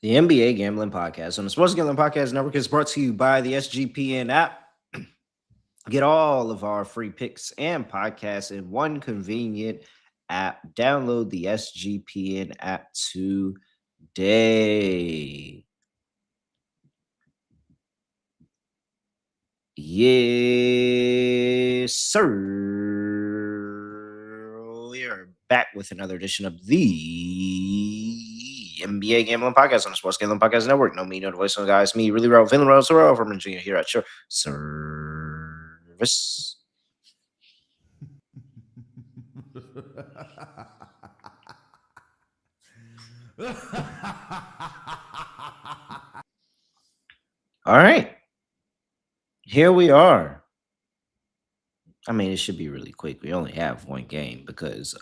The NBA Gambling Podcast on the Sports Gambling Podcast Network is brought to you by the SGPN app. Get all of our free picks and podcasts in one convenient app. Download the SGPN app today. Yes, sir. We are back with another edition of the NBA Gambling Podcast on the Sports Gambling Podcast Network. No me, no the voice, no guys. Me, really real, feeling real, Terrell Furman Jr. here at your service. All right. Here we are. I mean, it should be really quick. We only have one game because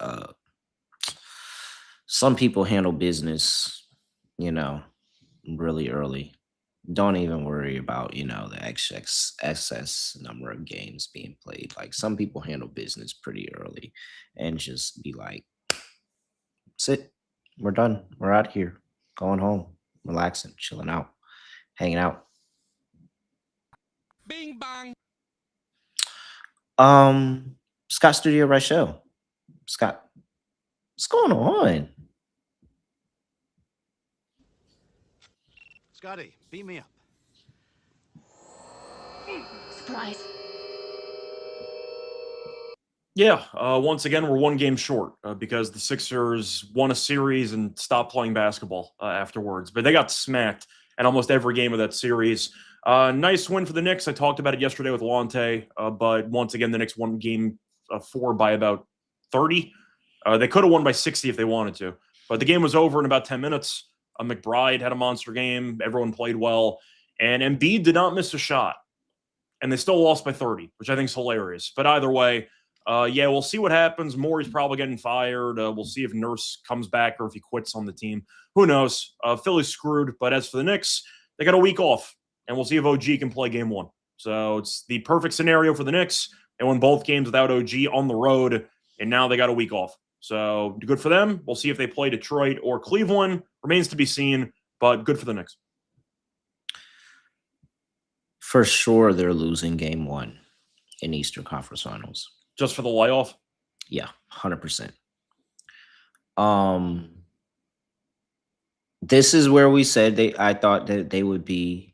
some people handle business, really early. Don't even worry about, the excess number of games being played. Like some people handle business pretty early and just be like, sit, we're done. We're out here, going home, relaxing, chilling out, hanging out. Bing bang. Scott Studio Reichel. Scott, what's going on? Scotty, beat me up. Surprise. Yeah, once again, we're one game short because the Sixers won a series and stopped playing basketball afterwards. But they got smacked in almost every game of that series. Nice win for the Knicks. I talked about it yesterday with Lonte, but once again, the Knicks won game 4 by about 30. They could have won by 60 if they wanted to. But the game was over in about 10 minutes. McBride had a monster game. Everyone played well. And Embiid did not miss a shot. And they still lost by 30, which I think is hilarious. But either way, yeah, we'll see what happens. Morey's probably getting fired. We'll see if Nurse comes back or if he quits on the team. Who knows? Philly's screwed. But as for the Knicks, they got a week off. And we'll see if OG can play game 1. So it's the perfect scenario for the Knicks. They won both games without OG on the road, and now they got a week off. So good for them. We'll see if they play Detroit or Cleveland. Remains to be seen, but good for the Knicks. For sure, they're losing game 1 in Eastern Conference Finals. Just for the layoff? Yeah, 100%. This is where we said I thought that they would be.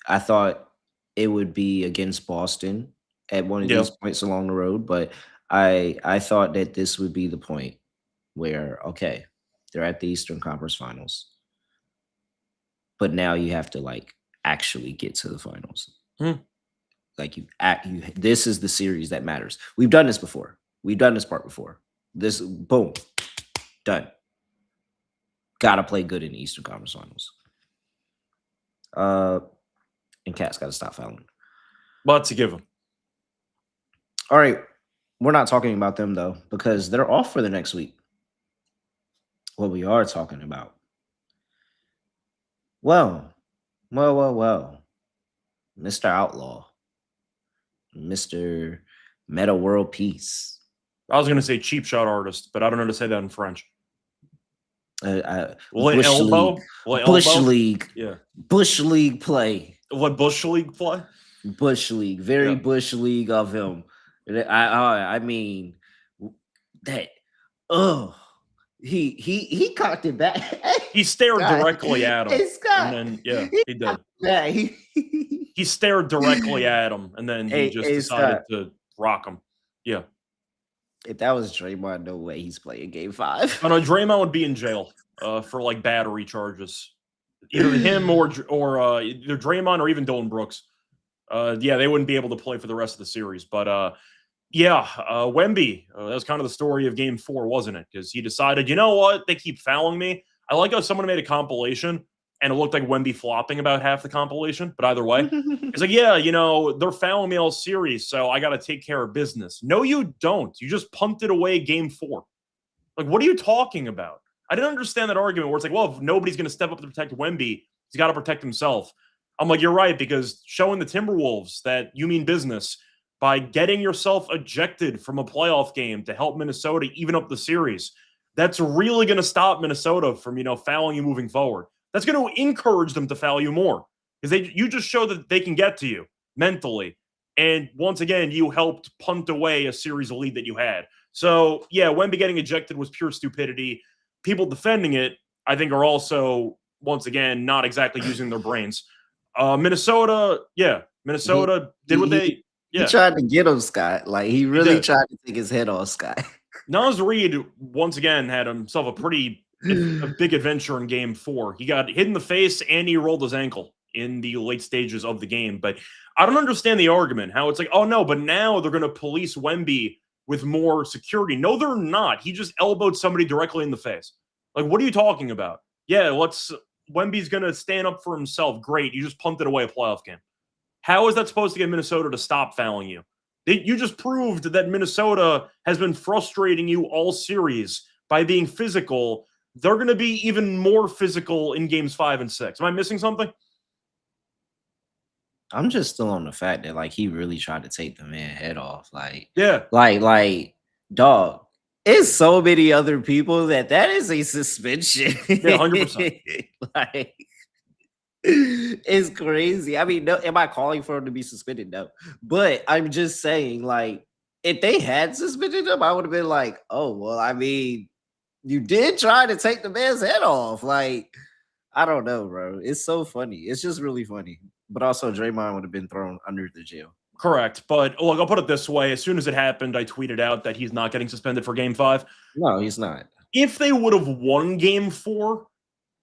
I thought it would be against Boston at one of these points along the road, but I thought that this would be the point where, okay, they're at the Eastern Conference Finals, but now you have to actually get to the finals. This is the series that matters. We've done this before. We've done this part before. This, boom, done. Gotta play good in the Eastern Conference Finals. And Cat's got to stop fouling. But to give them. All right. We're not talking about them, though, because they're off for the next week. What we are talking about. Well. Mr. Outlaw. Mr. Meta World Peace. I was going to say cheap shot artist, but I don't know how to say that in French. Bush elbow? League. Bush elbow? League. Yeah. Bush League play. What Bush League play? Bush League. Very Bush League of him. I mean that. Oh, he cocked it back. He stared directly at him. And then he did. Yeah, he stared directly at him, and then he just decided to rock him. Yeah. If that was Draymond, no way he's playing Game 5. I know Draymond would be in jail for battery charges. Either him or either Draymond or even Dylan Brooks. They wouldn't be able to play for the rest of the series. But Wemby, that was kind of the story of Game 4, wasn't it? Because he decided, you know what? They keep fouling me. I like how someone made a compilation, and it looked like Wemby flopping about half the compilation. But either way, it's like, they're fouling me all series, so I got to take care of business. No, you don't. You just punted away Game 4. Like, what are you talking about? I didn't understand that argument where it's like, well, if nobody's going to step up to protect Wemby, he's got to protect himself. I'm like, you're right, because showing the Timberwolves that you mean business by getting yourself ejected from a playoff game to help Minnesota even up the series, that's really going to stop Minnesota from, fouling you moving forward. That's going to encourage them to foul you more because you just show that they can get to you mentally. And once again, you helped punt away a series of lead that you had. So, yeah, Wemby getting ejected was pure stupidity. People defending it, I think, are also, once again, not exactly using their brains. Minnesota did what they... He tried to get him, Scott. Like, he really tried to take his head off, Scott. Naz Reid, once again, had himself a big adventure in game 4. He got hit in the face and he rolled his ankle in the late stages of the game. But I don't understand the argument, how it's like, oh, no, but now they're going to police Wemby with more security. No, they're not. He just elbowed somebody directly in the face. Like, what are you talking about? Yeah, Wemby's going to stand up for himself. Great. You just punted away a playoff game. How is that supposed to get Minnesota to stop fouling you? You just proved that Minnesota has been frustrating you all series by being physical. They're going to be even more physical in games 5 and 6. Am I missing something? I'm just still on the fact that, like, he really tried to take the man head off. Like, yeah, like, dog, it's so many other people that is a suspension. Yeah, 100%. Like, it's crazy. I mean, no, am I calling for him to be suspended? No, but I'm just saying, like, if they had suspended him, I would have been like, oh, well, I mean, you did try to take the man's head off. Like, I don't know, bro. It's so funny. It's just really funny. But also, Draymond would have been thrown under the jail. Correct. But look, I'll put it this way. As soon as it happened, I tweeted out that he's not getting suspended for game 5. No, he's not. If they would have won game 4,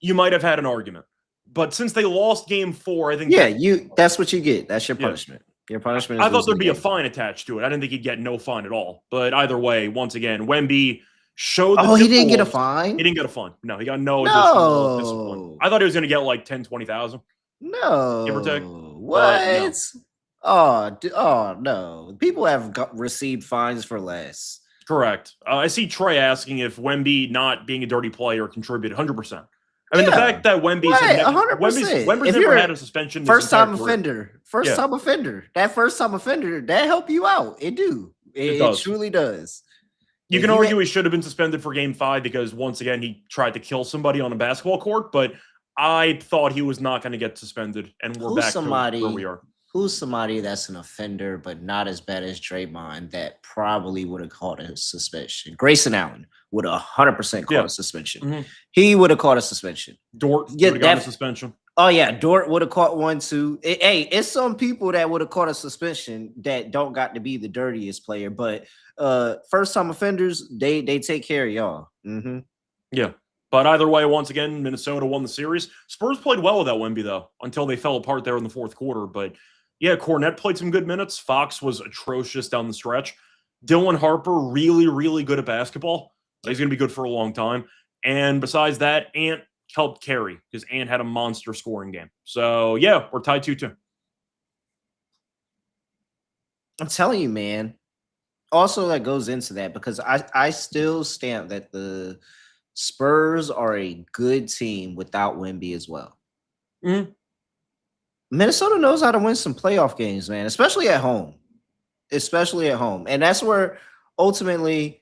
you might have had an argument. But since they lost game 4, I think... Yeah, that's what you get. That's your punishment. Yeah. Your punishment is... I thought there'd be a fine attached to it. I didn't think he'd get no fine at all. But either way, once again, Wemby showed... Oh, he didn't get a fine? He didn't get a fine. No, he got no additional discipline. I thought he was going to get like 10, 20,000. No. Give or take. What? No. Oh, no. People have received fines for less. Correct. I see Trey asking if Wemby not being a dirty player contributed 100%. I mean, the fact that Wemby's never had a suspension. First-time offender. First-time offender. That first-time offender, that help you out. It do. It truly does. You can argue he should have been suspended for game 5 because, once again, he tried to kill somebody on a basketball court, but I thought he was not going to get suspended, and we're back to where we are. Who's somebody that's an offender, but not as bad as Draymond, that probably would have caught a suspension? Grayson Allen would have 100% caught a suspension. Mm-hmm. He would have caught a suspension. Dort would have gotten a suspension. Oh, yeah. Dort would have caught one, too. It's some people that would have caught a suspension that don't got to be the dirtiest player, but first-time offenders, they take care of y'all. Mm-hmm. Yeah. But either way, once again, Minnesota won the series. Spurs played well without Wemby, though, until they fell apart there in the fourth quarter. But, yeah, Cornette played some good minutes. Fox was atrocious down the stretch. Dylan Harper, really, really good at basketball. He's going to be good for a long time. And besides that, Ant helped carry because Ant had a monster scoring game. So, yeah, we're tied 2-2. I'm telling you, man. Also, that goes into that because I still stamp that the Spurs are a good team without Wemby as well. Mm-hmm. Minnesota knows how to win some playoff games, man, especially at home. And that's where ultimately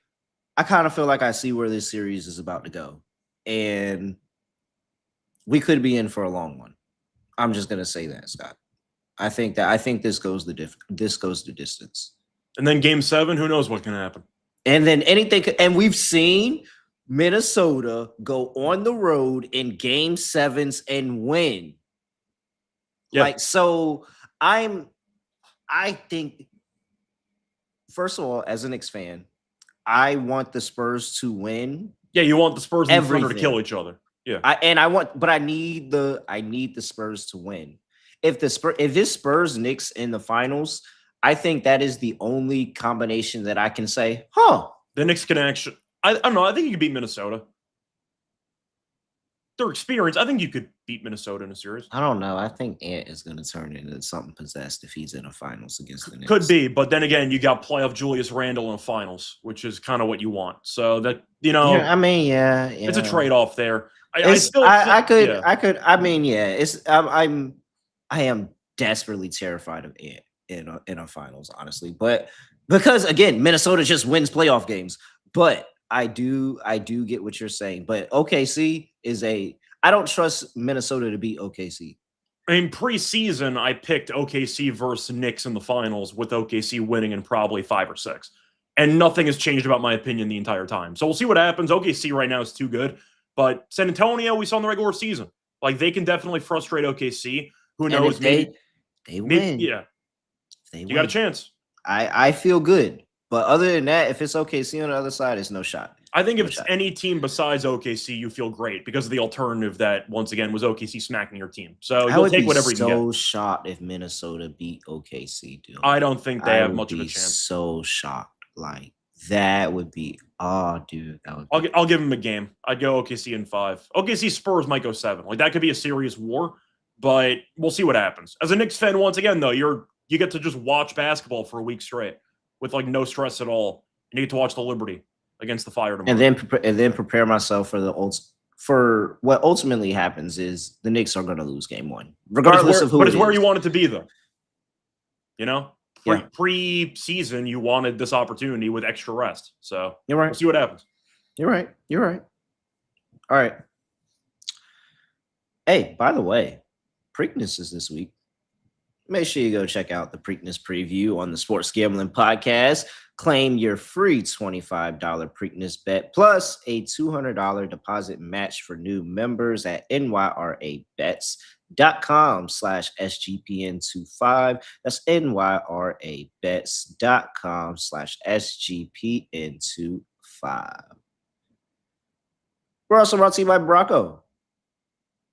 I kind of feel like I see where this series is about to go. And we could be in for a long one. I'm just going to say that, Scott. I think this goes the distance. And then game 7, who knows what can happen. And then and we've seen Minnesota go on the road in game 7s and win. Yeah. Like, so I think, first of all, as an Knicks fan, I want the Spurs to win. Yeah, you want the Spurs and the Thunder to kill each other. Yeah. I need the Spurs to win. If this Spurs Knicks in the finals, I think that is the only combination that I can say, the Knicks can actually, I don't know, I think you could beat Minnesota. Their experience, I think you could beat Minnesota in a series. I don't know. I think Ant is going to turn into something possessed if he's in a finals against the Knicks. Could be, but then again, you got playoff Julius Randle in a finals, which is kind of what you want. So that, yeah, I mean, yeah. It's a trade-off there. I am desperately terrified of Ant in a finals, honestly. But because again, Minnesota just wins playoff games. But I do get what you're saying. But OKC is I don't trust Minnesota to beat OKC. In preseason, I picked OKC versus Knicks in the finals, with OKC winning in probably 5 or 6. And nothing has changed about my opinion the entire time. So we'll see what happens. OKC right now is too good. But San Antonio, we saw in the regular season. Like, they can definitely frustrate OKC. Who knows? They win. Yeah. They you got a chance. I feel good. But other than that, if it's OKC on the other side, it's no shot. I think if it's any team besides OKC, you feel great because of the alternative that, once again, was OKC smacking your team. So you'll take whatever you can get. I would be so shocked if Minnesota beat OKC, dude. I don't think they have much of a chance. So shocked. Like, that would be, dude. That would I'll give them a game. I'd go OKC in 5. OKC Spurs might go 7. Like, that could be a serious war, but we'll see what happens. As a Knicks fan, once again, though, you get to just watch basketball for a week straight with, like, no stress at all. You get to watch the Liberty against the Fire tomorrow. And then prepare myself for what ultimately happens is the Knicks are going to lose game 1, regardless of who. But it's where you want it to be, though. You know, pre-season, you wanted this opportunity with extra rest. So you're right. We'll see what happens. You're right. All right. Hey, by the way, Preakness is this week. Make sure you go check out the Preakness preview on the Sports Gambling Podcast. Claim your free $25 Preakness bet plus a $200 deposit match for new members at nyrabets.com/SGPN25. That's nyrabets.com/SGPN25. We're also brought to you by Brocco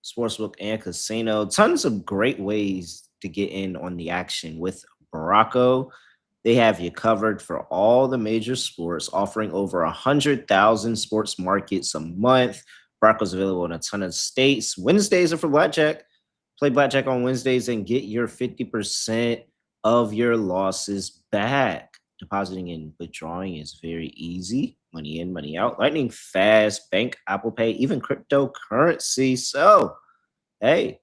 Sportsbook and Casino. Tons of great ways to get in on the action with Brocco. They have you covered for all the major sports, offering over 100,000 sports markets a month. Brocco's available in a ton of states. Wednesdays are for blackjack. Play blackjack on Wednesdays and get your 50% of your losses back. Depositing and withdrawing is very easy. Money in, money out. Lightning fast. Bank, Apple Pay, even cryptocurrency. So, hey,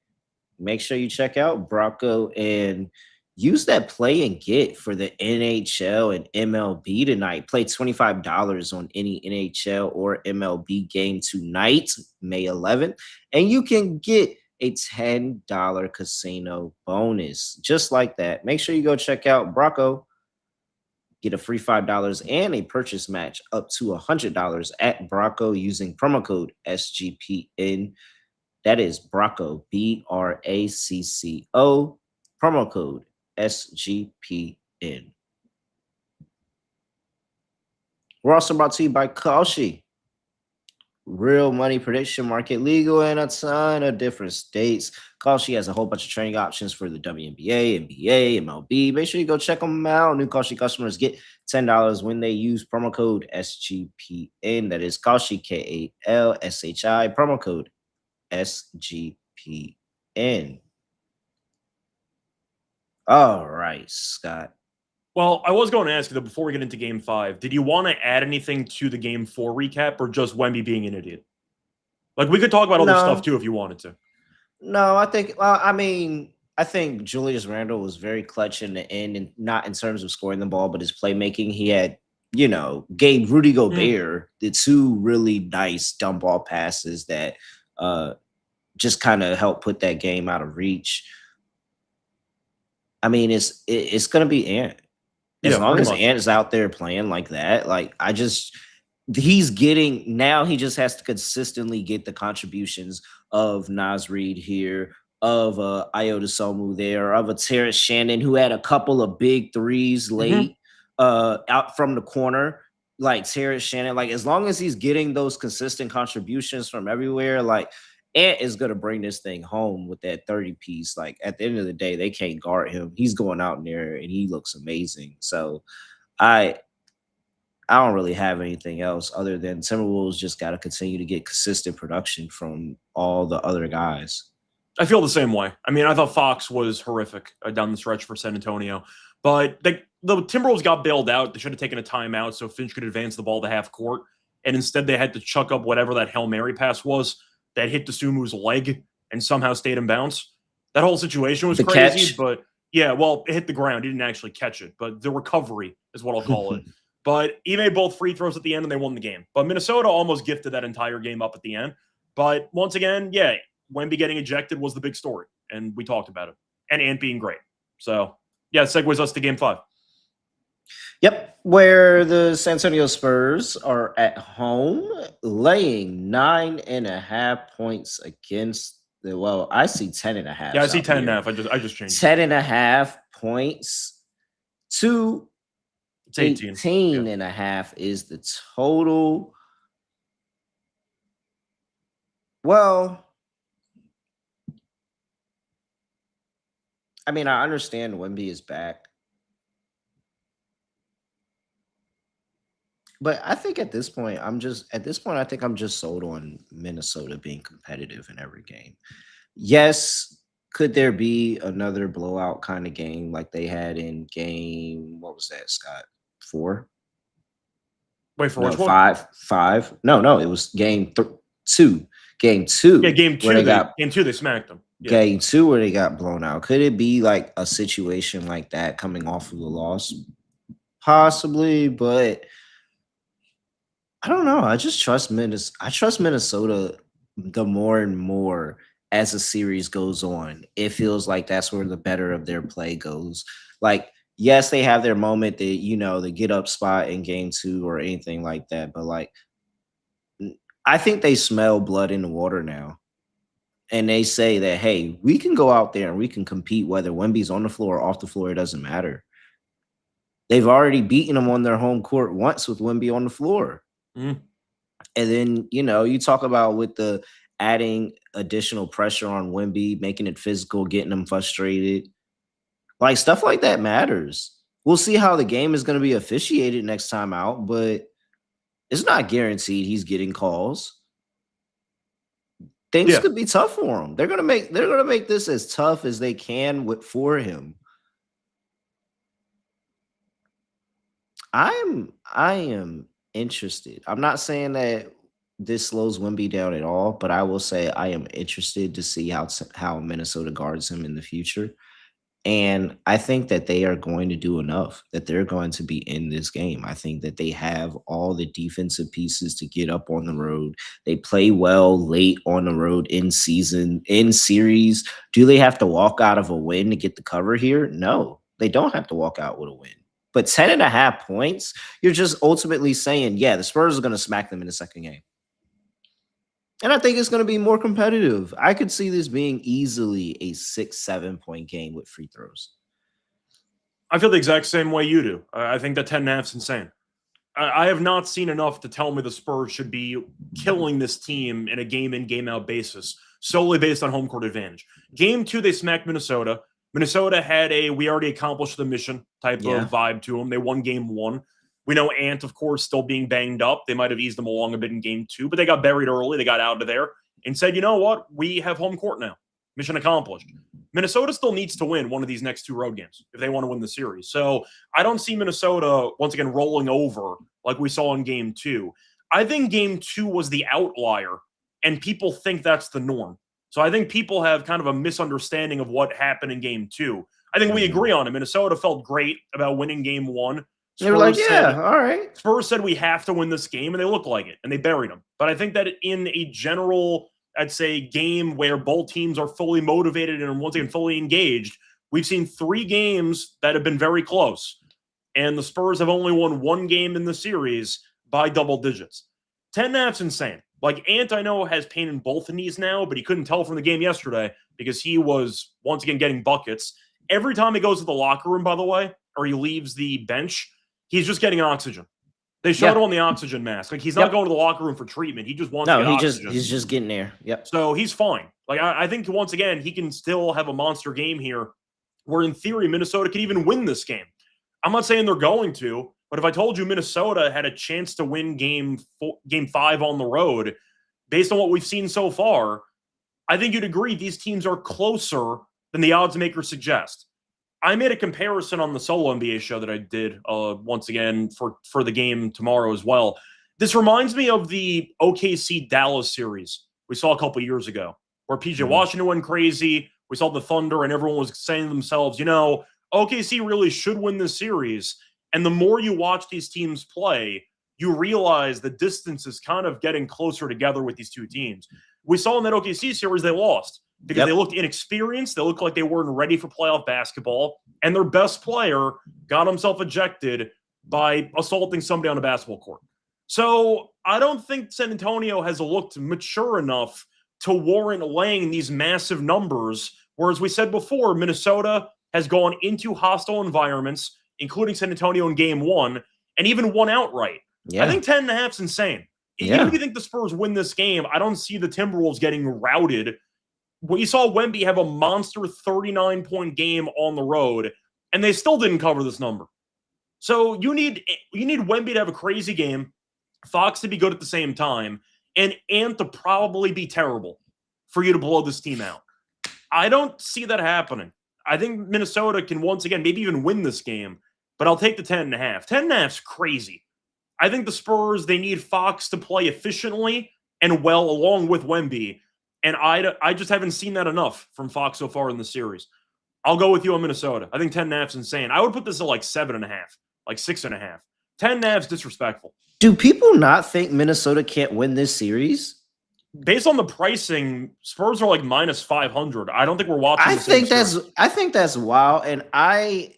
make sure you check out Brocco and use that play and get for the NHL and MLB tonight. Play $25 on any NHL or MLB game tonight, May 11th, and you can get a $10 casino bonus just like that. Make sure you go check out Brocco. Get a free $5 and a purchase match up to $100 at Brocco using promo code SGPN. That is Brocco, BRACCO, promo code SGPN. We're also brought to you by Kalshi. Real money prediction market, legal in a ton of different states. Kalshi has a whole bunch of trading options for the WNBA, NBA, MLB. Make sure you go check them out. New Kalshi customers get $10 when they use promo code SGPN. That is Kalshi, KALSHI, promo code SGPN. All right, Scott. Well, I was going to ask you, though, before we get into Game 5, did you want to add anything to the Game 4 recap or just Wemby being an idiot? Like, we could talk about other stuff, too, if you wanted to. No, I think, I think Julius Randle was very clutch in the end, and not in terms of scoring the ball, but his playmaking. He had, gave Rudy Gobert the 2 really nice dumb ball passes that just kind of helped put that game out of reach. I mean, it's going to be Ant. As long as Ant is out there playing like that, he just has to consistently get the contributions of Naz Reid here, of Ayo Dosunmu there, of a Terrence Shannon who had a couple of big threes late out from the corner. Like Terrence Shannon, as long as he's getting those consistent contributions from everywhere, Ant is going to bring this thing home with that 30-piece. At the end of the day, they can't guard him. He's going out in there, and he looks amazing. So I don't really have anything else other than Timberwolves just got to continue to get consistent production from all the other guys. I feel the same way. I mean, I thought Fox was horrific down the stretch for San Antonio. But the Timberwolves got bailed out. They should have taken a timeout so Finch could advance the ball to half court. And instead, they had to chuck up whatever that Hail Mary pass was that hit Dosunmu's leg and somehow stayed in bounds. That whole situation was crazy, but yeah, well, it hit the ground. He didn't actually catch it, but the recovery is what I'll call it. But he made both free throws at the end and they won the game. But Minnesota almost gifted that entire game up at the end. But once again, yeah, Wemby getting ejected was the big story, and we talked about it. And Ant being great. So, yeah, segues us to game 5. Yep, where the San Antonio Spurs are at home, laying 9.5 points against the. Well, I see 10.5. Yeah, I see 10.5. I just changed 10.5 points to it's 18. 18.5 is the total. Well, I mean, I understand Wemby is back. But I think at this point, I think I'm just sold on Minnesota being competitive in every game. Yes, could there be another blowout kind of game like they had in game, what was that, Scott? 4? Wait, for No, which one? 5. No, it was game 2. Game 2. Yeah, game 2. Game 2, they smacked them. Yeah. Game 2 where they got blown out. Could it be like a situation like that coming off of the loss? Possibly, but I don't know. I just trust Minnesota. I trust Minnesota the more and more as the series goes on. It feels like that's where the better of their play goes. Like, yes, they have their moment that, the get up spot in game 2 or anything like that. But like, I think they smell blood in the water now. And they say that, hey, we can go out there and we can compete whether Wemby's on the floor or off the floor. It doesn't matter. They've already beaten them on their home court once with Wemby on the floor. Mm. And then, you talk about with the adding additional pressure on Wemby, making it physical, getting them frustrated. Like, stuff like that matters. We'll see how the game is going to be officiated next time out, but it's not guaranteed he's getting calls. Things could be tough for him. They're gonna make this as tough as they can for him. I am interested. I'm not saying that this slows Wemby down at all, but I will say I am interested to see how Minnesota guards him in the future. And I think that they are going to do enough, that they're going to be in this game. I think that they have all the defensive pieces to get up on the road. They play well late on the road in series. Do they have to walk out of a win to get the cover here? No, they don't have to walk out with a win. But 10.5 points, you're just ultimately saying, yeah, the Spurs are going to smack them in the second game. And I think it's going to be more competitive. I could see this being easily a 6-7 point game with free throws. I feel the exact same way you do. I think that 10.5 is insane. I have not seen enough to tell me the Spurs should be killing this team in a game-in, game-out basis, solely based on home court advantage. Game 2, they smacked Minnesota. Minnesota had a we already accomplished the mission type of vibe to them. They won game 1. We know Ant, of course, still being banged up. They might have eased them along a bit in game 2, but they got buried early. They got out of there and said, you know what? We have home court now. Mission accomplished. Minnesota still needs to win one of these next 2 road games if they want to win the series. So I don't see Minnesota, once again, rolling over like we saw in game 2. I think game 2 was the outlier, and people think that's the norm. So I think people have kind of a misunderstanding of what happened in game 2. I think we agree on it. Minnesota felt great about winning game 1. They were like, yeah, all right. Spurs said we have to win this game, and they look like it, and they buried them. But I think that in a general, I'd say, game where both teams are fully motivated and once again fully engaged, we've seen 3 games that have been very close, and the Spurs have only won 1 game in the series by double digits. 10.5's insane. Like, Ant, I know, has pain in both knees now, but he couldn't tell from the game yesterday because he was, once again, getting buckets. Every time he goes to the locker room, by the way, or he leaves the bench, he's just getting oxygen. They showed him on the oxygen mask. Like, he's not going to the locker room for treatment. He just wants to get oxygen. He's just getting there. Yep. So he's fine. Like, I think, once again, he can still have a monster game here where, in theory, Minnesota could even win this game. I'm not saying they're going to, but if I told you Minnesota had a chance to win game 5 on the road, based on what we've seen so far, I think you'd agree these teams are closer than the odds makers suggest. I made a comparison on the solo NBA show that I did once again for the game tomorrow as well. This reminds me of the OKC Dallas series we saw a couple years ago, where PJ Washington went crazy. We saw the Thunder, and everyone was saying to themselves, OKC really should win this series. And the more you watch these teams play, you realize the distance is kind of getting closer together with these 2 teams. We saw in that OKC series they lost because they looked inexperienced. They looked like they weren't ready for playoff basketball. And their best player got himself ejected by assaulting somebody on a basketball court. So I don't think San Antonio has looked mature enough to warrant laying these massive numbers. Whereas we said before, Minnesota has gone into hostile environments, including San Antonio in game 1, and even won outright. I think 10.5 is insane. Even if you think the Spurs win this game, I don't see the Timberwolves getting routed. We saw Wemby have a monster 39-point game on the road, and they still didn't cover this number. So you need Wemby to have a crazy game, Fox to be good at the same time, and Ant to probably be terrible for you to blow this team out. I don't see that happening. I think Minnesota can once again maybe even win this game, but I'll take the 10.5. 10.5 is crazy. I think the Spurs, they need Fox to play efficiently and well along with Wemby, and I just haven't seen that enough from Fox so far in the series. I'll go with you on Minnesota. I think 10.5 is insane. I would put this at like 7.5, like 6.5. 10.5 is disrespectful. Do people not think Minnesota can't win this series? Based on the pricing, Spurs are like minus 500. I don't think we're watching. I think that's wild, and I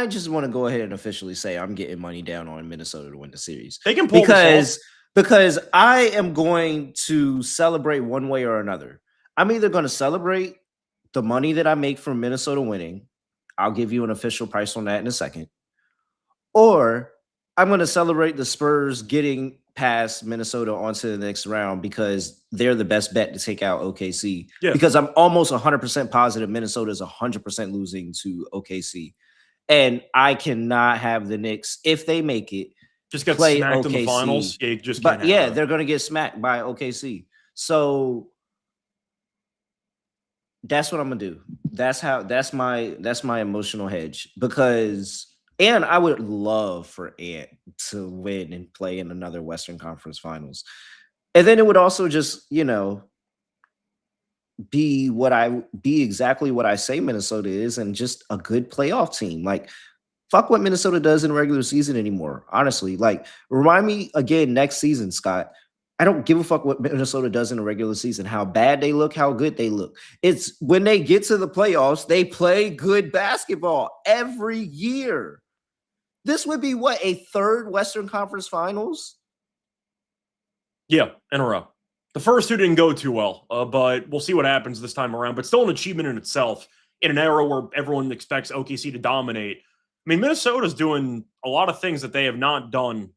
just want to go ahead and officially say I'm getting money down on Minnesota to win the series. They can pull because I am going to celebrate one way or another. I'm either going to celebrate the money that I make from Minnesota winning. I'll give you an official price on that in a second. Or I'm going to celebrate the Spurs getting past Minnesota onto the next round because they're the best bet to take out OKC. Yeah. Because I'm almost 100% positive Minnesota is 100% losing to OKC. And I cannot have the Knicks, if they make it, just get smacked in the finals. They're going to get smacked by OKC. So that's what I'm going to do. That's my emotional hedge because. And I would love for Ant to win and play in another Western Conference Finals. And then it would also just, be exactly what I say Minnesota is and just a good playoff team. Like, fuck what Minnesota does in regular season anymore, honestly. Like, remind me again next season, Scott. I don't give a fuck what Minnesota does in the regular season, how bad they look, how good they look. It's when they get to the playoffs, they play good basketball every year. This would be what, a third Western Conference Finals? Yeah, in a row. The first two didn't go too well, but we'll see what happens this time around. But still an achievement in itself in an era where everyone expects OKC to dominate. I mean, Minnesota's doing a lot of things that they have not done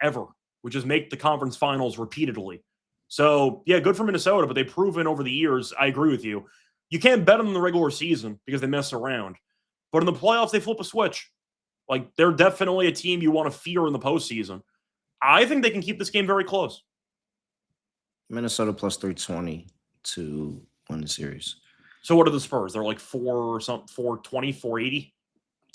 ever, which is make the conference finals repeatedly. So, yeah, good for Minnesota, but they've proven over the years, I agree with you, you can't bet them in the regular season because they mess around. But in the playoffs, they flip a switch. Like, they're definitely a team you want to fear in the postseason. I think they can keep this game very close. Minnesota plus 320 to win the series. So what are the Spurs? They're like 420, 480?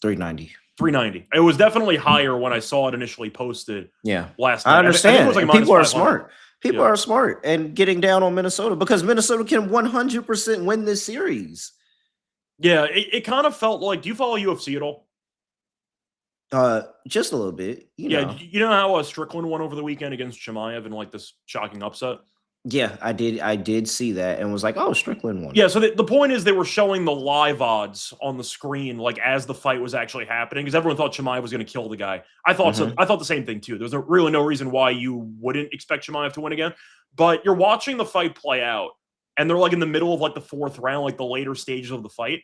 390. 390. It was definitely higher when I saw it initially posted. Yeah. Last night. I understand. I think it was like people are smart. People are smart and getting down on Minnesota because Minnesota can 100% win this series. Yeah, it kind of felt like, do you follow UFC at all? Just a little bit. You know. You know how Strickland won over the weekend against Chimaev in like this shocking upset? Yeah, I did see that and was like, oh, Strickland won. Yeah, so the point is they were showing the live odds on the screen like as the fight was actually happening because everyone thought Chimaev was going to kill the guy. I thought so. I thought the same thing too. There's really no reason why you wouldn't expect Chimaev to win again. But you're watching the fight play out and they're like in the middle of like the fourth round, like the later stages of the fight.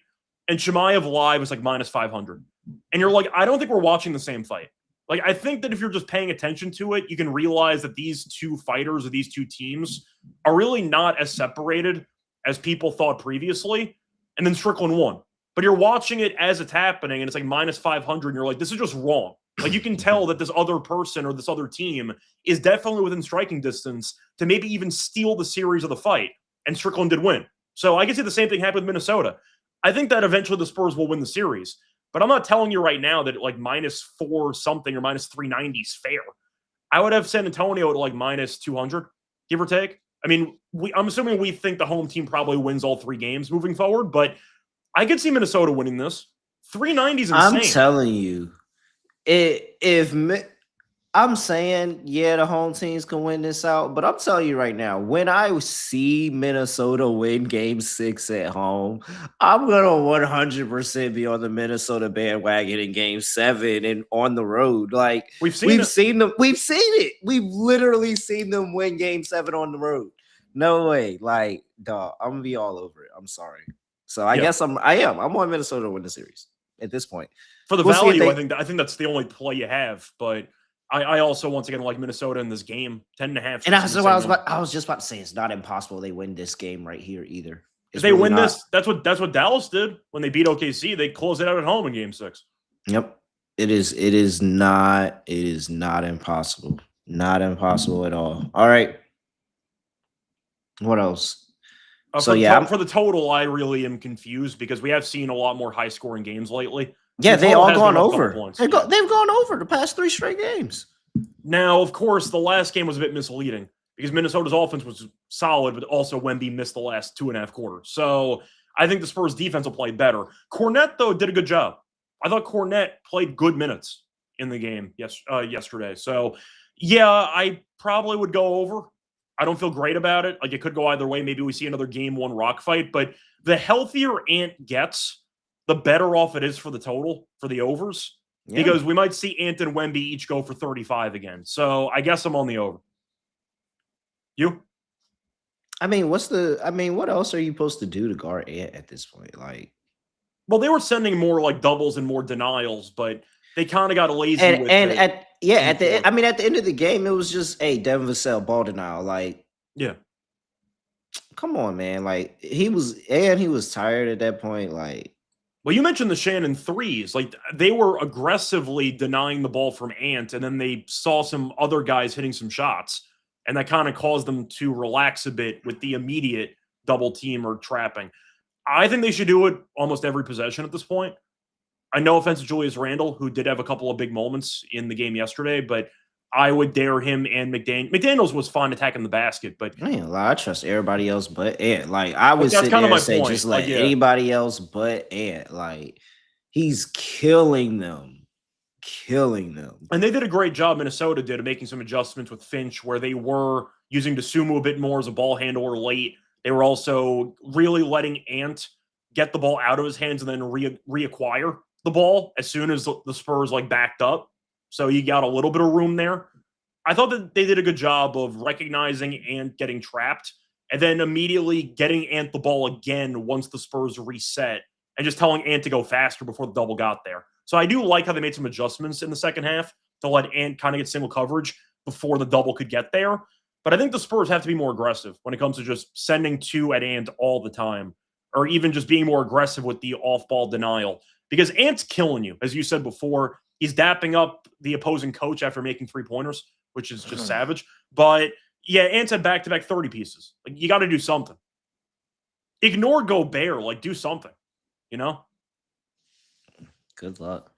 And Chimaev live is like minus 500. And you're like, I don't think we're watching the same fight. Like, I think that if you're just paying attention to it, you can realize that these two fighters or these two teams are really not as separated as people thought previously. And then Strickland won. But you're watching it as it's happening, and it's like minus 500, and you're like, this is just wrong. Like, you can tell that this other person or this other team is definitely within striking distance to maybe even steal the series of the fight. And Strickland did win. So I can see the same thing happen with Minnesota. I think that eventually the Spurs will win the series. But I'm not telling you right now that like minus 4 something or minus 390 is fair. I would have San Antonio at like minus 200, give or take. I mean, I'm assuming we think the home team probably wins all 3 games moving forward, but I could see Minnesota winning this. 390 is insane. I'm telling you, I'm saying, yeah, the home teams can win this out, but I'm telling you right now, when I see Minnesota win game 6 at home, I'm gonna 100% be on the Minnesota bandwagon in game 7 and on the road. Like We've seen we've it. seen them, we've seen it. We've literally seen them win game 7 on the road. No way. Like, dog, I'm gonna be all over it. I'm sorry. So I guess I'm on Minnesota to win the series at this point. For the We'll see if value, they- I think that's the only play you have. But I also once again like Minnesota in this game. 10.5. And that's what I was just about to say. It's not impossible they win this game right here either. If they win this, that's what Dallas did when they beat OKC. They closed it out at home in game 6. Yep. It is not impossible. Not impossible at all. All right. What else? For the total, I really am confused because we have seen a lot more high scoring games lately. Yeah, they all gone over. They've gone over the past 3 straight games. Now, of course, the last game was a bit misleading because Minnesota's offense was solid, but also Wemby missed the last 2.5 quarters. So I think the Spurs defense will play better. Kornet, though, did a good job. I thought Kornet played good minutes in the game yesterday. So, yeah, I probably would go over. I don't feel great about it. Like, it could go either way. Maybe we see another game 1 rock fight. But the healthier Ant gets, the better off it is for the total, for the overs. Yeah. Because we might see Ant and Wemby each go for 35 again. So I guess I'm on the over. You? I mean, what else are you supposed to do to guard Ant at this point? Like, well, they were sending more like doubles and more denials, but they kind of got lazy with it. At the end of the game, it was just, hey, Devin Vassell, ball denial. Like, yeah. Come on, man. Like, he was tired at that point. Like, well, you mentioned the Shannon threes. Like, they were aggressively denying the ball from Ant, and then they saw some other guys hitting some shots, and that kind of caused them to relax a bit with the immediate double team or trapping. I think they should do it almost every possession at this point. I no offense to Julius Randle, who did have a couple of big moments in the game yesterday, but I would dare him and McDaniels. McDaniels was fine attacking the basket, but I trust everybody else but Ant. Like, I would sit there and say, just let anybody else but Ant. Like, he's killing them. And they did a great job, Minnesota did, of making some adjustments with Finch, where they were using Dosunmu a bit more as a ball handler late. They were also really letting Ant get the ball out of his hands and then reacquire the ball as soon as the Spurs like backed up. So you got a little bit of room there. I thought that they did a good job of recognizing Ant getting trapped and then immediately getting Ant the ball again once the Spurs reset and just telling Ant to go faster before the double got there. So I do like how they made some adjustments in the second half to let Ant kind of get single coverage before the double could get there. But I think the Spurs have to be more aggressive when it comes to just sending 2 at Ant all the time, or even just being more aggressive with the off-ball denial. Because Ant's killing you, as you said before. He's dapping up the opposing coach after making 3-pointers, which is just savage. But, yeah, Ant's had back-to-back 30 pieces. Like, you got to do something. Ignore Gobert. Like, do something, you know? Good luck.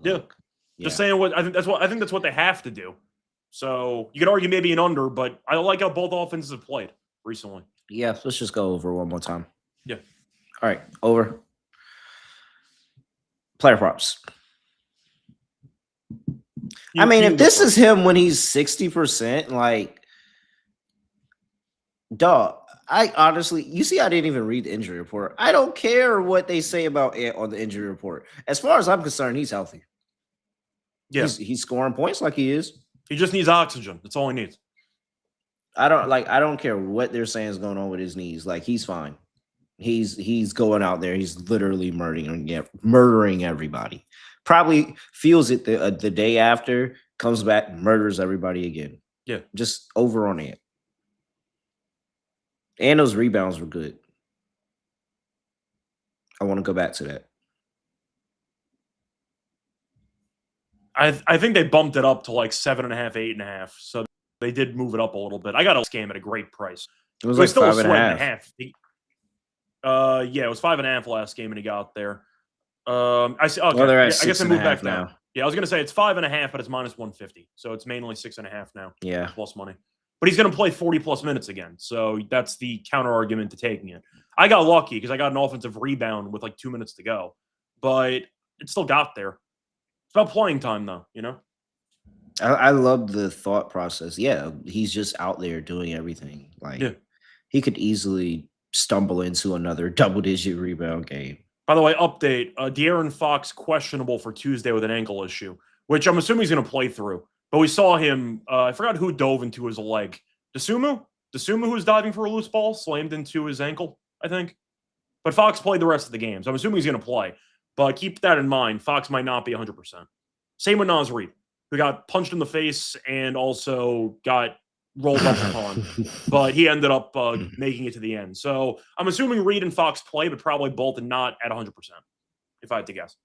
Yeah. Just saying I think that's what they have to do. So you could argue maybe an under, but I like how both offenses have played recently. Yeah, let's just go over one more time. Yeah. All right, over. Player props. If this is him when he's 60%, like, dog, I honestly, you see, I didn't even read the injury report. I don't care what they say about it on the injury report. As far as I'm concerned, he's healthy. Yeah. He's scoring points like he is. He just needs oxygen. That's all he needs. I don't care what they're saying is going on with his knees. Like, he's fine. He's going out there. He's literally murdering everybody. Probably feels it the day after, comes back, murders everybody again. Yeah. Just over on it. And those rebounds were good. I want to go back to that. I think they bumped it up to like 7.5, 8.5. So they did move it up a little bit. I got a scam at a great price. It was like still 5.5. Yeah, it was 5.5 last game, and he got there. I see. Okay, they're at I guess I moved back now. Down. Yeah, I was gonna say it's 5.5, but it's minus 150, so it's mainly 6.5 now. Yeah, plus money. But he's gonna play 40+ minutes again, so that's the counter argument to taking it. I got lucky because I got an offensive rebound with like 2 minutes to go, but it still got there. It's about playing time, though, you know. I love the thought process. Yeah, he's just out there doing everything. Like Yeah. he could easily stumble into another double-digit rebound game. By the way, update: De'Aaron Fox questionable for Tuesday with an ankle issue, which I'm assuming he's going to play through. But we saw him. I forgot who dove into his leg. Desumu, who was diving for a loose ball, slammed into his ankle, I think. But Fox played the rest of the game, so I'm assuming he's going to play. But keep that in mind. Fox might not be 100%. Same with Naz Reid, who got punched in the face and also got rolled up upon, but he ended up making it to the end. So I'm assuming Reid and Fox play, but probably both not at 100%, if I had to guess.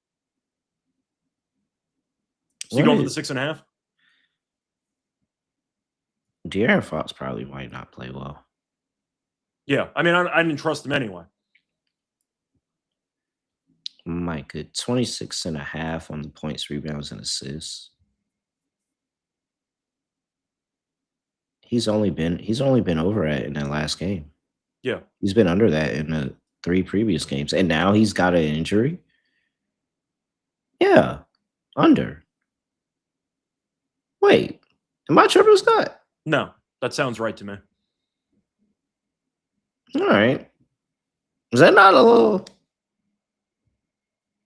So you going for the 6.5? De'Aaron Fox probably might not play well. Yeah, I mean, I didn't trust him anyway. My good 26.5 on the points, rebounds, and assists. He's only been over it in that last game. Yeah. He's been under that in the 3 previous games. And now he's got an injury. Yeah. Under. Wait. Am I tripping, Scott? No, that sounds right to me. All right. Is that not a little?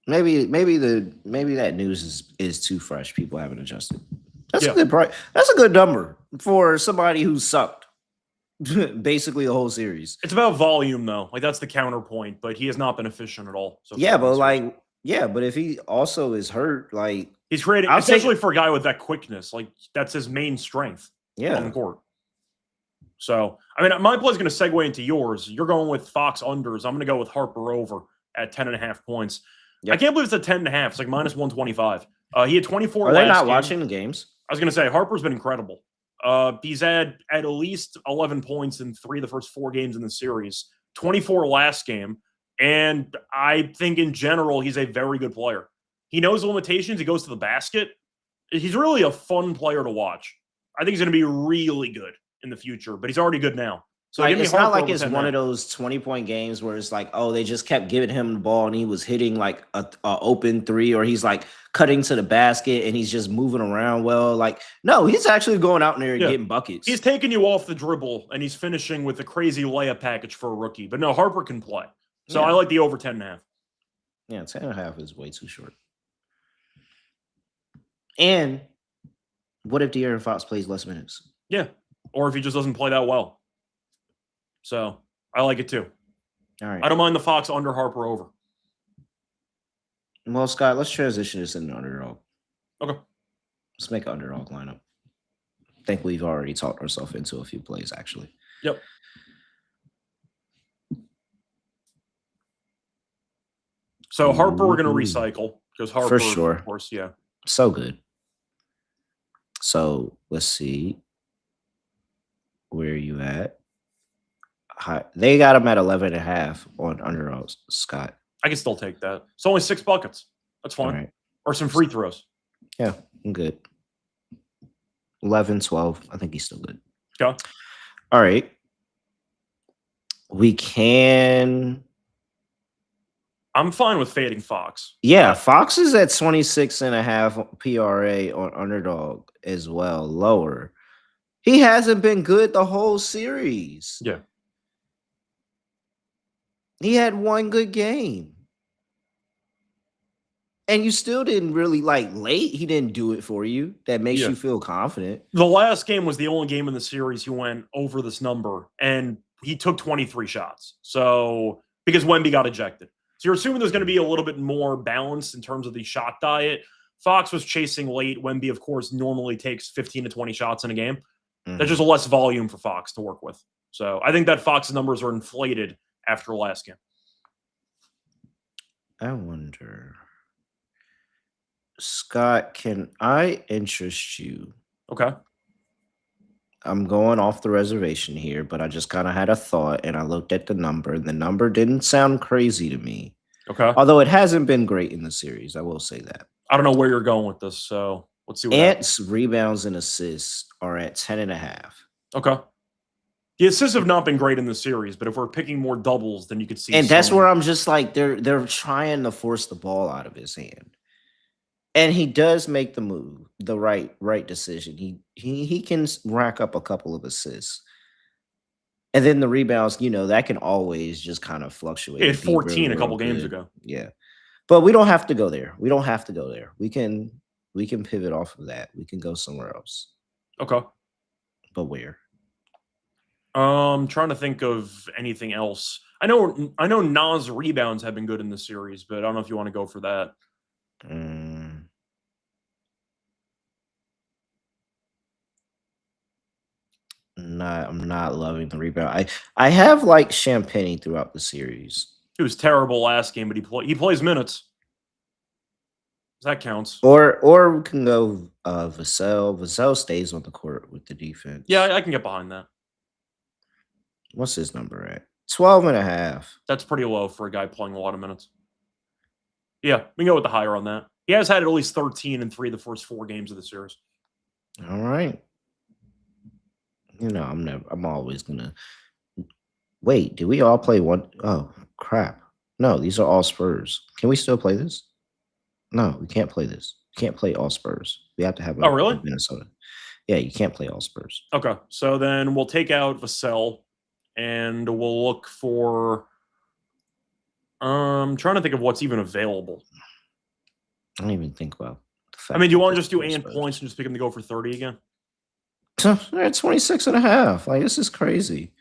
Maybe that news is too fresh. People haven't adjusted. That's a good price. That's a good number for somebody who sucked basically the whole series. It's about volume, though. Like that's the counterpoint. But he has not been efficient at all. So yeah, but but if he also is hurt, like he's creating, especially for a guy with that quickness, like that's his main strength. Yeah, on the court. So I mean, my play is going to segue into yours. You're going with Fox unders. I'm going to go with Harper over at 10.5 points. Yep. I can't believe it's at 10.5. It's like minus 125. He had 24. Are they not watching the games? I was going to say Harper's been incredible. He's had at least 11 points in 3 of the first 4 games in the series. 24 last game, and I think in general he's a very good player. He knows the limitations. He goes to the basket. He's really a fun player to watch. I think he's going to be really good in the future, but he's already good now. So like, it's not like it's one of those 20-point games where it's like, oh, they just kept giving him the ball and he was hitting like a open 3, or he's like cutting to the basket and he's just moving around well. Like, no, he's actually going out there and getting buckets. He's taking you off the dribble and he's finishing with a crazy layup package for a rookie. But no, Harper can play. So I like the over 10.5. Yeah, 10.5 is way too short. And what if De'Aaron Fox plays less minutes? Yeah, or if he just doesn't play that well. So I like it too. All right. I don't mind the Fox under, Harper over. Well, Scott, let's transition this into underdog. Okay. Let's make an underdog lineup. I think we've already talked ourselves into a few plays, actually. Yep. So Harper, we're going to recycle because Harper, for sure, of course, yeah. So good. So let's see. Where are you at? They got him at 11.5 on underdogs, Scott. I can still take that. It's only 6 buckets. That's fine. Right. Or some free throws. Yeah, I'm good. 11, 12. I think he's still good. Okay. All right. We can. I'm fine with fading Fox. Yeah, Fox is at 26.5 PRA on underdog as well, lower. He hasn't been good the whole series. Yeah. He had one good game. And you still didn't really late. He didn't do it for you. That makes you feel confident. The last game was the only game in the series he went over this number, and he took 23 shots. So, because Wemby got ejected. So you're assuming there's going to be a little bit more balance in terms of the shot diet. Fox was chasing late. Wemby, of course, normally takes 15 to 20 shots in a game. Mm-hmm. There's just less volume for Fox to work with. So I think that Fox's numbers are inflated after the last game. I wonder, Scott, can I interest you? Okay. I'm going off the reservation here, but I just kind of had a thought and I looked at the number and the number didn't sound crazy to me. Okay. Although it hasn't been great in the series. I will say that. I don't know where you're going with this, so let's see what Ant's rebounds and assists are at 10.5. Okay. The assists have not been great in the series, but if we're picking more doubles, then you could see. And that's where I'm just like, they're trying to force the ball out of his hand. And he does make the move, the right decision. He can rack up a couple of assists. And then the rebounds, that can always just kind of He fluctuate had and be real, 14 a real couple games good. ago. Yeah. But we don't have to go there. We don't have to go there. We can pivot off of that. We can go somewhere else. Okay. But where? Trying to think of anything else. I know Nas rebounds have been good in this series, but I don't know if you want to go for that. I'm not loving the rebound. I have liked Champagne throughout the series. He was terrible last game, but he plays minutes. That counts. Or we can go Vassell. Vassell stays on the court with the defense. Yeah, I can get behind that. What's his number at? 12.5. That's pretty low for a guy playing a lot of minutes. Yeah, we can go with the higher on that. He has had at least 13 in 3 of the first 4 games of the series. All right. I'm always gonna wait. Do we all play one? Oh crap! No, these are all Spurs. Can we still play this? No, we can't play this. We can't play all Spurs. We have to have Oh, really? Minnesota. Yeah, you can't play all Spurs. Okay, so then we'll take out Vassell, and we'll look for. Trying to think of what's even available. I don't even think about the fact. I mean, do you want to just do and points and just pick him to go for 30 again? They're at 26.5. Like, this is crazy.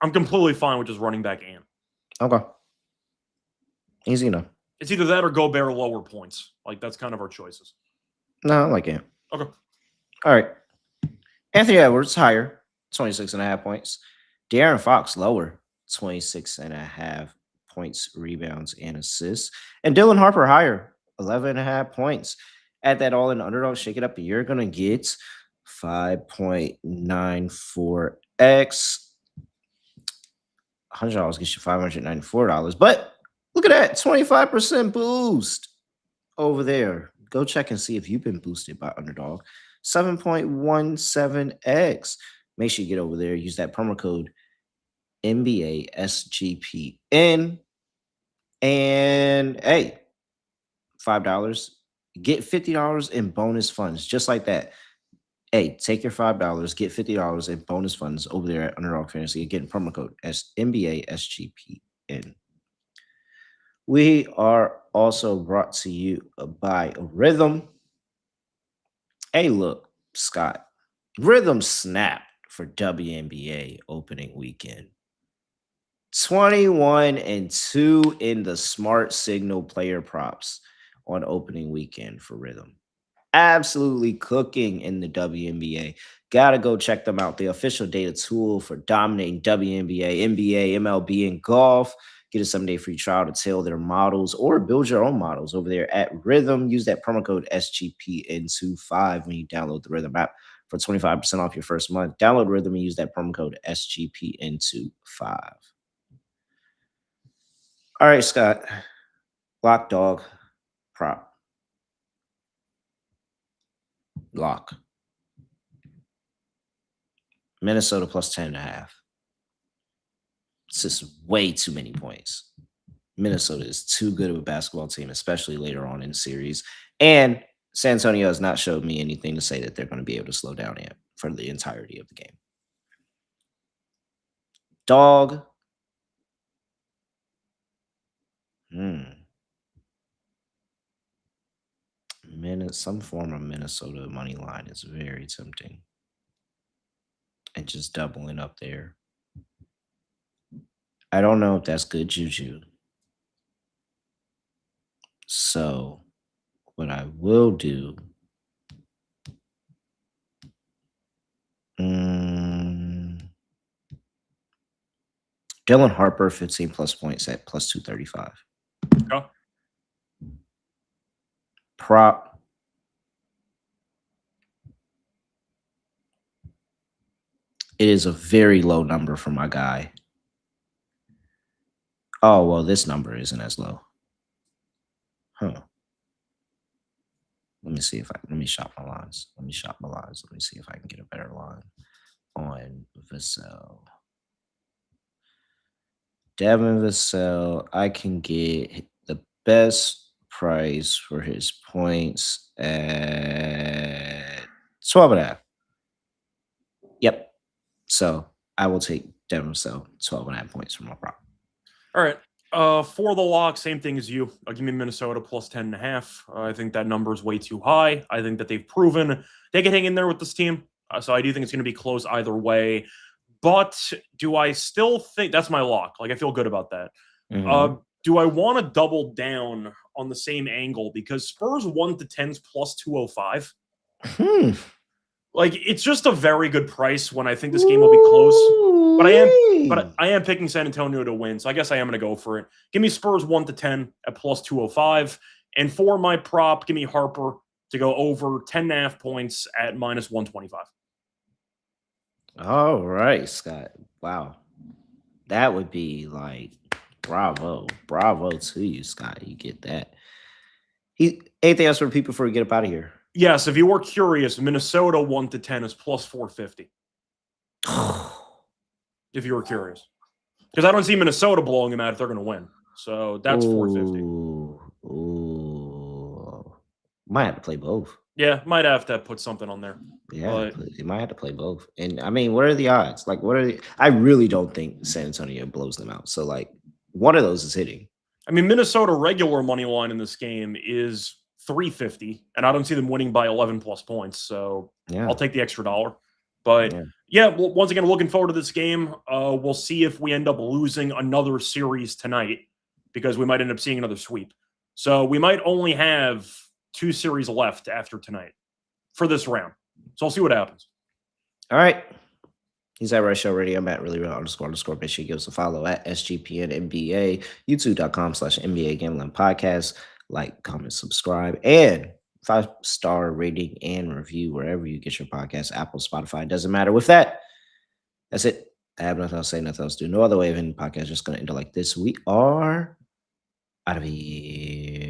I'm completely fine with just running back and. Okay. Easy enough. It's either that or Gobert lower points. Like, that's kind of our choices. No, I like it. Okay. All right. Anthony Edwards, higher, 26.5 points. De'Aaron Fox, lower, 26.5 points, rebounds, and assists. And Dylan Harper, higher, 11.5 points. Add that all in Underdog, shake it up, and you're going to get 5.94x. $100 gets you $594. But look at that, 25% boost over there. Go check and see if you've been boosted by Underdog. 7.17x. Make sure you get over there. Use that promo code NBA SGPN. And hey, $5. Get $50 in bonus funds, just like that. Hey, take your $5, get $50 in bonus funds over there at Underdog Fantasy. Again, promo code NBA SGPN. We are also brought to you by Rhythm. Hey, look, Scott. Rhythm snapped for WNBA opening weekend. 21-2 in the smart signal player props on opening weekend for Rhythm. Absolutely cooking in the WNBA. Gotta go check them out. The official data tool for dominating WNBA, NBA, MLB, and golf. Get a 7-day free trial to tail their models or build your own models over there at Rhythm. Use that promo code SGPN25 when you download the Rhythm app for 25% off your first month. Download Rhythm and use that promo code SGPN25. All right, Scott. Lock dog prop. Lock. Minnesota plus 10.5. It's just way too many points. Minnesota is too good of a basketball team, especially later on in the series. And San Antonio has not showed me anything to say that they're going to be able to slow down yet for the entirety of the game. Dog. Some form of Minnesota money line is very tempting. And just doubling up there. I don't know if that's good juju. So what I will do, Dylan Harper, 15 plus points at plus 235. Okay. Prop. It is a very low number for my guy. Oh, well, this number isn't as low. Huh. Let me see if let me shop my lines. Let me see if I can get a better line on Vassell. Devin Vassell, I can get the best price for his points at 12.5. Yep. So I will take Devin Vassell 12.5 points from my prop. All right. For the lock, same thing as you. Give me Minnesota plus 10.5. I think that number is way too high. I think that they've proven they can hang in there with this team. So I do think it's going to be close either way. But do I still think that's my lock? Like, I feel good about that. Do I want to double down on the same angle? Because Spurs 1-10s plus 205. Like, it's just a very good price when I think this game will be close. But I am picking San Antonio to win, so I guess I am going to go for it. Give me Spurs 1-10 at plus 205. And for my prop, give me Harper to go over 10.5 points at minus 125. All right, Scott. Wow. That would be like bravo. Bravo to you, Scott. You get that. Anything else for people before we get up out of here? Yes, if you were curious, Minnesota 1-10 is plus 450. If you were curious. Because I don't see Minnesota blowing them out if they're going to win. So that's 450. Ooh. Might have to play both. Yeah, might have to put something on there. Yeah, you might have to play both. And I mean, what are the odds? Like, I really don't think San Antonio blows them out. So, like, one of those is hitting. I mean, Minnesota regular money line in this game is 350, and I don't see them winning by 11 plus points. So yeah. I'll take the extra $1. But yeah, well, once again, looking forward to this game. We'll see if we end up losing another series tonight, because we might end up seeing another sweep. So we might only have 2 series left after tonight for this round. So I'll see what happens. All right. He's at Reichel Radio. I'm at ___. Make sure you give us a follow at SGPN NBA, youtube.com/NBA Gambling Podcast. Like, comment, subscribe, and 5-star rating and review wherever you get your podcast. Apple, Spotify, doesn't matter. With that, that's it. I have nothing else to say, nothing else to do. No other way of ending the podcast. Just going to end it like this. We are out of here.